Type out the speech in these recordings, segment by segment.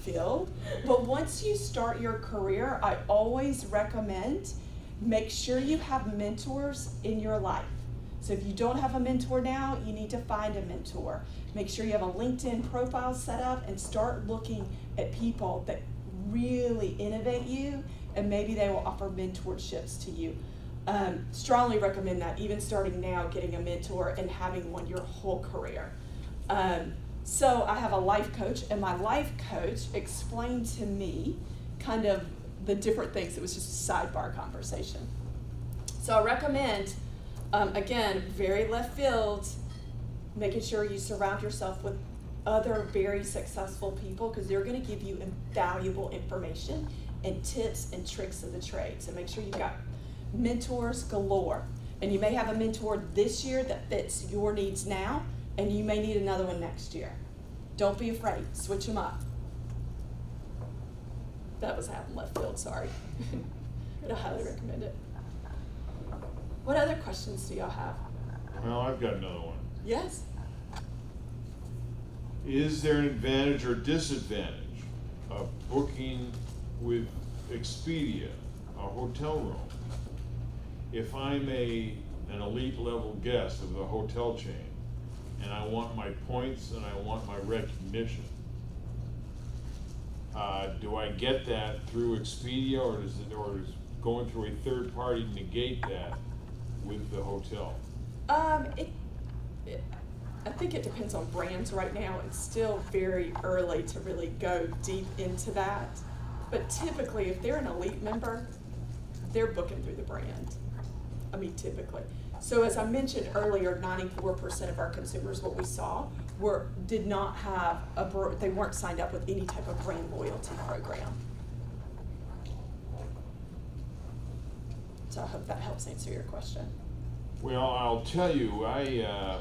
field. But once you start your career, I always recommend make sure you have mentors in your life. So if you don't have a mentor now, you need to find a mentor. Make sure you have a LinkedIn profile set up and start looking at people that really innovate you, and maybe they will offer mentorships to you. Strongly recommend that, even starting now, getting a mentor and having one your whole career. So I have a life coach, and my life coach explained to me kind of the different things. It was just a sidebar conversation. So I recommend, again, very left field, making sure you surround yourself with other very successful people, because they're going to give you invaluable information and tips and tricks of the trade. So make sure you've got mentors galore. And you may have a mentor this year that fits your needs now, and you may need another one next year. Don't be afraid. Switch them up. That was out in left field, sorry. But I highly recommend it. What other questions do y'all have? Well, I've got another one. Yes? Is there an advantage or disadvantage of booking with Expedia a hotel room if I'm an elite level guest of the hotel chain and I want my points and I want my recognition? Do I get that through Expedia, or does going through a third party negate that with the hotel? I think it depends on brands right now. It's still very early to really go deep into that. But typically, if they're an elite member, they're booking through the brand. I mean, typically. So as I mentioned earlier, 94% of our consumers, what we saw, did not have they weren't signed up with any type of brand loyalty program. So I hope that helps answer your question. Well, I'll tell you, I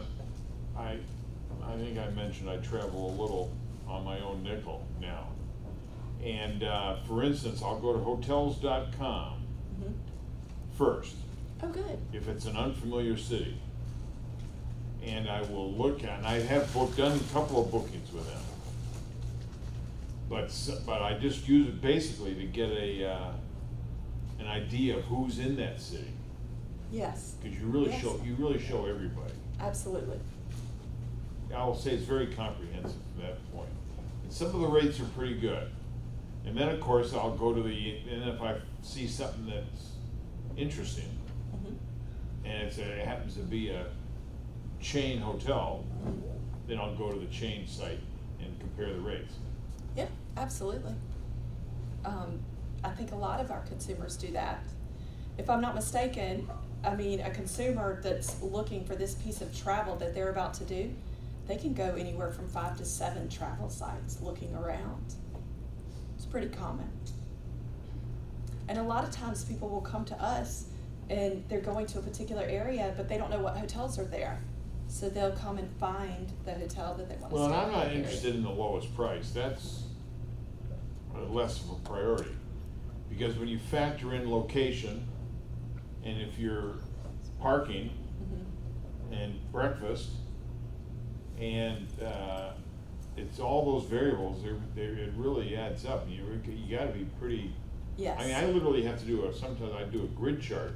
think I mentioned I travel a little on my own nickel now. And for instance, I'll go to hotels.com first. Oh, good. If it's an unfamiliar city. And I will look at, and I have done a couple of bookings with them. But I just use it basically to get an idea of who's in that city. Yes. Because you really show everybody. Absolutely. I will say it's very comprehensive from that point. And some of the rates are pretty good. And then of course I'll go to and if I see something that's interesting, and it happens to be a chain hotel, then I'll go to the chain site and compare the rates. Yeah, absolutely. I think a lot of our consumers do that. If I'm not mistaken, I mean, a consumer that's looking for this piece of travel that they're about to do, they can go anywhere from 5 to 7 travel sites looking around. It's pretty common. And a lot of times people will come to us and they're going to a particular area, but they don't know what hotels are there. So they'll come and find the hotel that they want to stay Well, and I'm not in. interested in the lowest price. That's less of a priority. Because when you factor in location, and if you're parking and breakfast, and it's all those variables, it really adds up. You got to be pretty. Yes. I mean, I literally have to do sometimes I do a grid chart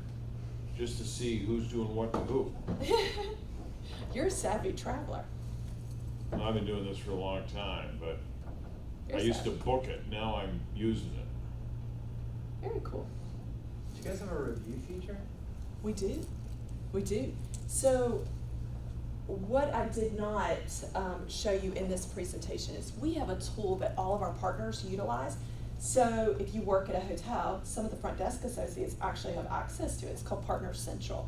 just to see who's doing what to who. You're a savvy traveler. And I've been doing this for a long time, but You're I used to savvy. book it. Now I'm using it. Very cool. Do you guys have a review feature? We do. We do. So what I did not show you in this presentation is we have a tool that all of our partners utilize. So if you work at a hotel, some of the front desk associates actually have access to it. It's called Partner Central.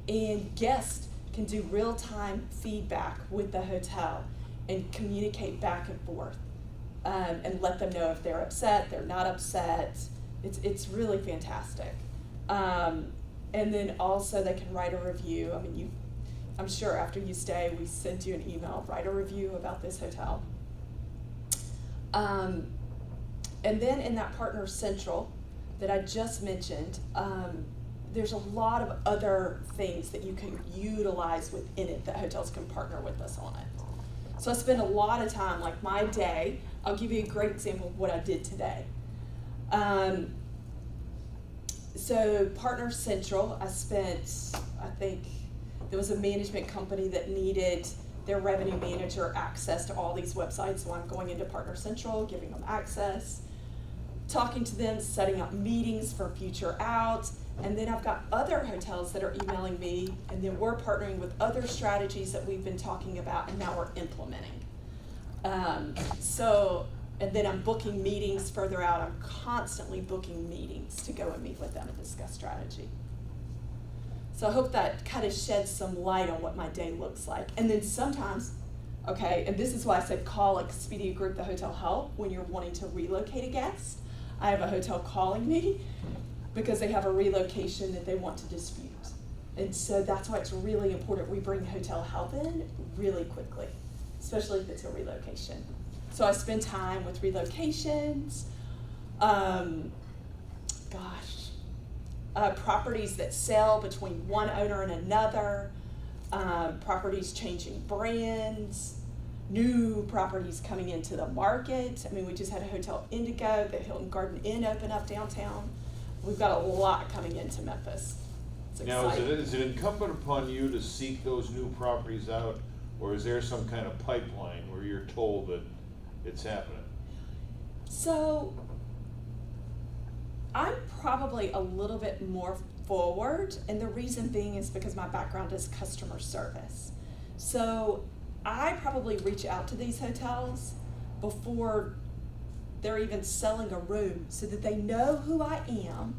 And guests can do real-time feedback with the hotel and communicate back and forth and let them know if they're upset, they're not upset. It's really fantastic. And then also they can write a review. I mean, I'm sure after you stay, we send you an email, write a review about this hotel. And then in that Partner Central that I just mentioned, there's a lot of other things that you can utilize within it that hotels can partner with us on it. So I spend a lot of time, like my day, I'll give you a great example of what I did today. So Partner Central, I think there was a management company that needed their revenue manager access to all these websites, so I'm going into Partner Central, giving them access, talking to them, setting up meetings for future out, and then I've got other hotels that are emailing me, and then we're partnering with other strategies that we've been talking about, and now we're implementing. And then I'm booking meetings further out. I'm constantly booking meetings to go and meet with them and discuss strategy. So I hope that kind of sheds some light on what my day looks like. And then sometimes, okay, and this is why I said call Expedia Group, the hotel help, when you're wanting to relocate a guest. I have a hotel calling me because they have a relocation that they want to dispute. And so that's why it's really important we bring hotel help in really quickly, especially if it's a relocation. So I spend time with relocations, properties that sell between one owner and another, properties changing brands, new properties coming into the market. I mean, we just had a Hotel Indigo, the Hilton Garden Inn open up downtown. We've got a lot coming into Memphis. It's Now, exciting. is it incumbent upon you to seek those new properties out, or is there some kind of pipeline where you're told that it's happening? So I'm probably a little bit more forward, and the reason being is because my background is customer service. So I probably reach out to these hotels before they're even selling a room so that they know who I am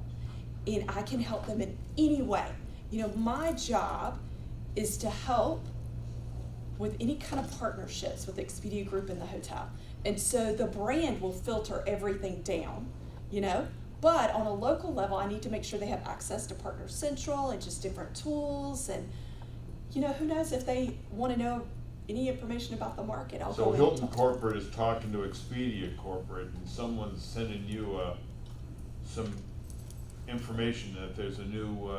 and I can help them in any way. You know, my job is to help with any kind of partnerships with Expedia Group in the hotel. And so the brand will filter everything down, you know? But on a local level, I need to make sure they have access to Partner Central and just different tools. And, you know, who knows if they want to know any information about the market. I'll So go in and Hilton talk. Corporate is talking to Expedia Corporate, and someone's sending you some information that there's a new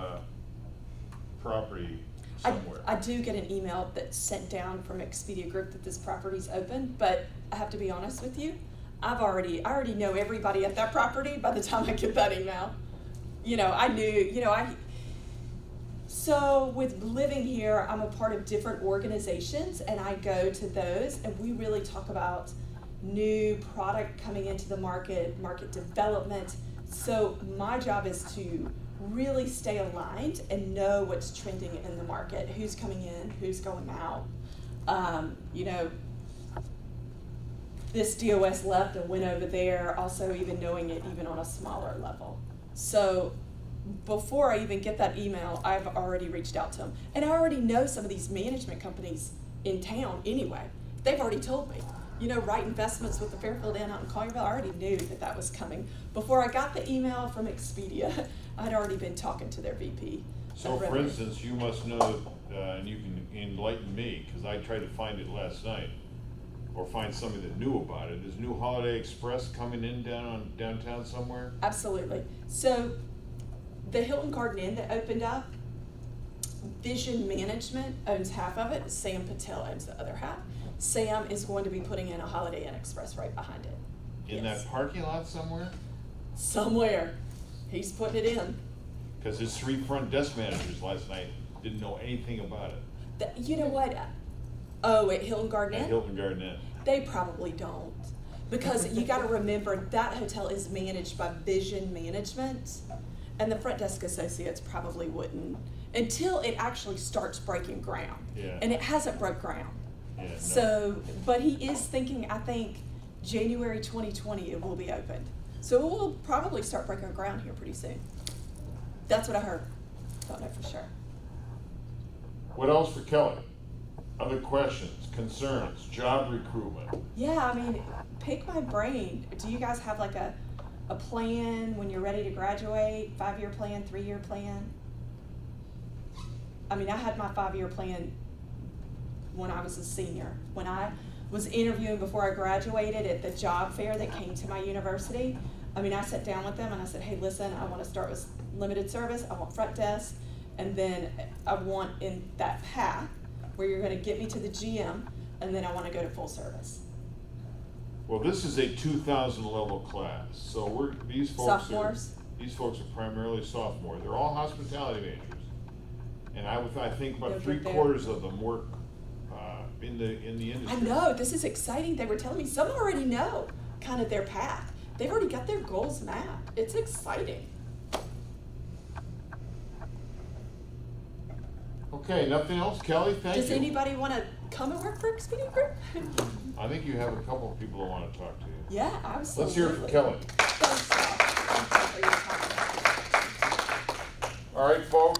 property somewhere. I do get an email that's sent down from Expedia Group that this property's open, but I have to be honest with you, I already know everybody at that property by the time I get that email. You know, so with living here, I'm a part of different organizations, and I go to those, and we really talk about new product coming into the market, market development. So my job is to really stay aligned and know what's trending in the market, who's coming in, who's going out. You know, this DOS left and went over there, also even knowing it even on a smaller level. So before I even get that email, I've already reached out to them. And I already know some of these management companies in town anyway. They've already told me. You know, Wright Investments with the Fairfield Inn out in Collierville, I already knew that that was coming. Before I got the email from Expedia, I'd already been talking to their VP. So of for revenue. instance, you must know, and you can enlighten me, because I tried to find it last night, or find somebody that knew about it. Is New Holiday Express coming in downtown somewhere? Absolutely. So the Hilton Garden Inn that opened up, Vision Management owns half of it. Sam Patel owns the other half. Sam is going to be putting in a Holiday Inn Express right behind it. In Yes. that parking lot somewhere? Somewhere. He's putting it in. Because his 3 front desk managers last night didn't know anything about it. You know what? Oh, at Hilton Garden At Inn? Hilton Garden Inn. They probably don't. Because you gotta remember, that hotel is managed by Vision Management, and the front desk associates probably wouldn't, until it actually starts breaking ground. Yeah. And it hasn't broke ground. Yeah, no. So, but he is thinking, I think, January 2020 it will be opened. So it will probably start breaking ground here pretty soon. That's what I heard. Don't know for sure. What else for Kelly? Other questions, concerns, job recruitment? Yeah, I mean, pick my brain. Do you guys have like a plan when you're ready to graduate? 5-year plan, 3-year plan? I mean, I had my 5-year plan when I was a senior. When I was interviewing before I graduated at the job fair that came to my university, I mean, I sat down with them and I said, hey, listen, I want to start with limited service, I want front desk, and then I want in that path where you're going to get me to the GM, and then I want to go to full service. Well, this is a 2,000 level class, so these folks Sophomores? These folks are primarily sophomores. They're all hospitality majors. And I think They're about good there. 3/4 of them work in the industry. I know, this is exciting. They were telling me some already know kind of their path. They've already got their goals mapped. It's exciting. Okay, nothing else, Kelly? Thank you. Does anybody want to come and work for Expedia Group? I think you have a couple of people who want to talk to you. Yeah, absolutely. Let's hear it from Kelly. Thanks, Rob. Thank you for your time. All right, folks.